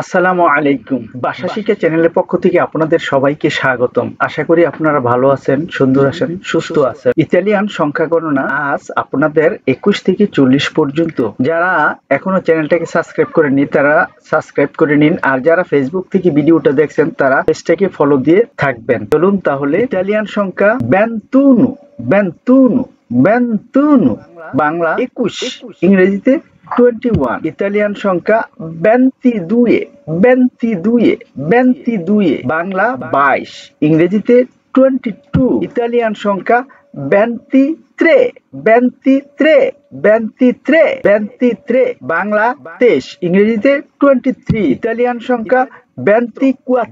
আসসালামু আলাইকুম। বাসা শিক্ষা চ্যানেলের পক্ষ থেকে আপনাদের সবাইকে স্বাগতম। আশা করি আপনারা ভালো আছেন, সুন্দর আছেন, সুস্থ আছেন। ইতালিয়ান সংখ্যা গণনা আজ আপনাদের 21 থেকে 40 পর্যন্ত। যারা এখনো চ্যানেলটাকে সাবস্ক্রাইব করেননি তারা সাবস্ক্রাইব করে নিন, আর যারা ফেসবুক থেকে ভিডিওটা দেখছেন তারা পেজটাকে ফলো দিয়ে থাকবেন। চলুন তাহলে ইতালিয়ান সংখ্যা 21, বাংলা 21, ইংরেজিতে 21, ইতালিয়ান সংখ্যা 22, বাংলা 22, ইংরেজিতে 22, ইতালিয়ান সংখ্যা 23, বাংলা 23, ইংরেজিতে 23, ইতালিয়ান সংখ্যা 24,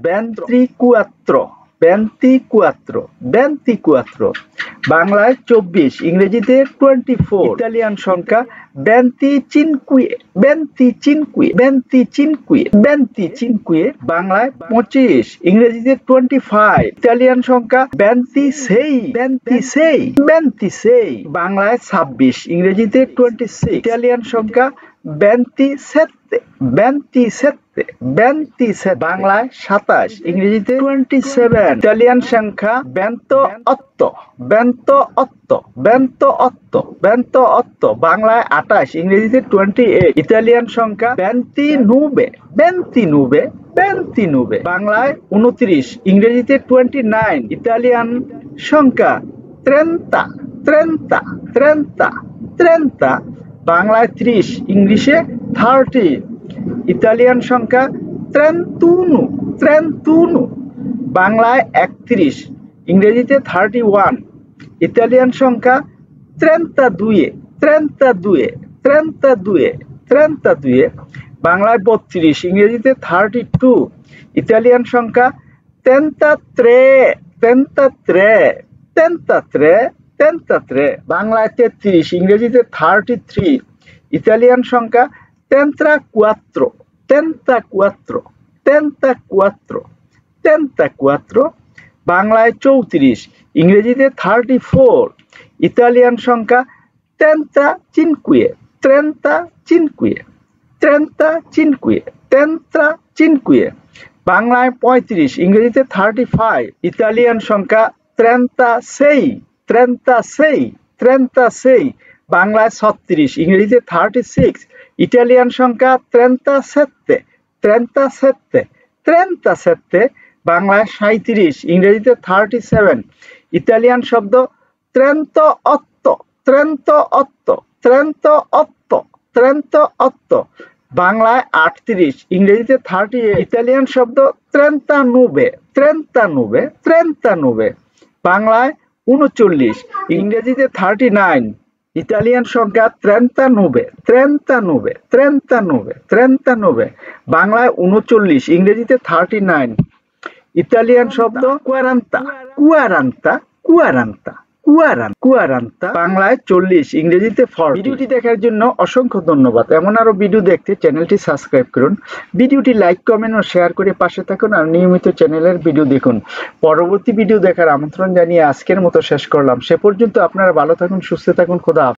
বাংলায় 24, ইংরেজিতে 24, ইতালিয়ান সংখ্যা 25, বাংলায় 25, ইংরেজিতে 25, ইতালিয়ান সংখ্যা 26, বাংলায় 26, ইংরেজিতে 26, ইতালিয়ান সংখ্যা 27, বাংলায় 27, ইংরেজিতে 27, ইতালিয়ান সংখ্যা 28, বাংলায় 28, ইংরেজিতে 28, ইতালিয়ান সংখ্যা 29, বাংলায় 29, ইংরেজিতে 29, ইতালিয়ান সংখ্যা 30, বাংলায় 30, ইংলিশে 30, ইতালিয়ান সংখ্যা 31, বাংলায় 31, ইংরেজিতে 31, ইতালিয়ান সংখ্যা 32, বাংলায় 32, ইংরেজিতে 32, ইতালিয়ান সংখ্যা 33, বাংলায় 33, ইংরেজিতে 33, ইতালিয়ান সংখ্যা 34, বাংলায় 34, ইংরেজিতে 34, ইতালিয়ান সংখ্যা 35, বাংলায় 35, ইংরেজিতে 35, ইতালিয়ান সংখ্যা 36, বাংলায় 36, ইংরেজিতে 36, ইটালিয়ান সংখ্যা 37, বাংলায় 37, ইংরেজিতে 37, ইতালিয়ান শব্দ 38, বাংলায় 38, ইংরেজিতে 38, ইতালিয়ান শব্দ 39, বাংলায় 39, ইংরেজিতে 39, ইতালিয়ান সংখ্যা 93, বাংলায় 39, ইংরেজিতে 39, ইতালিয়ান শব্দ 40, বাংলায় 40, ইংরেজিতে 40। ভিডিওটি দেখার জন্য অসংখ্য ধন্যবাদ। এমন আরো ভিডিও দেখতে চ্যানেলটি সাবস্ক্রাইব করুন, ভিডিওটি লাইক, কমেন্ট ও শেয়ার করে পাশে থাকুন, আর নিয়মিত চ্যানেলের ভিডিও দেখুন। পরবর্তী ভিডিও দেখার আমন্ত্রণ জানিয়ে আজকের মতো শেষ করলাম। সে পর্যন্ত আপনারা ভালো থাকুন, সুস্থ থাকুন। খোদা হাফেজ।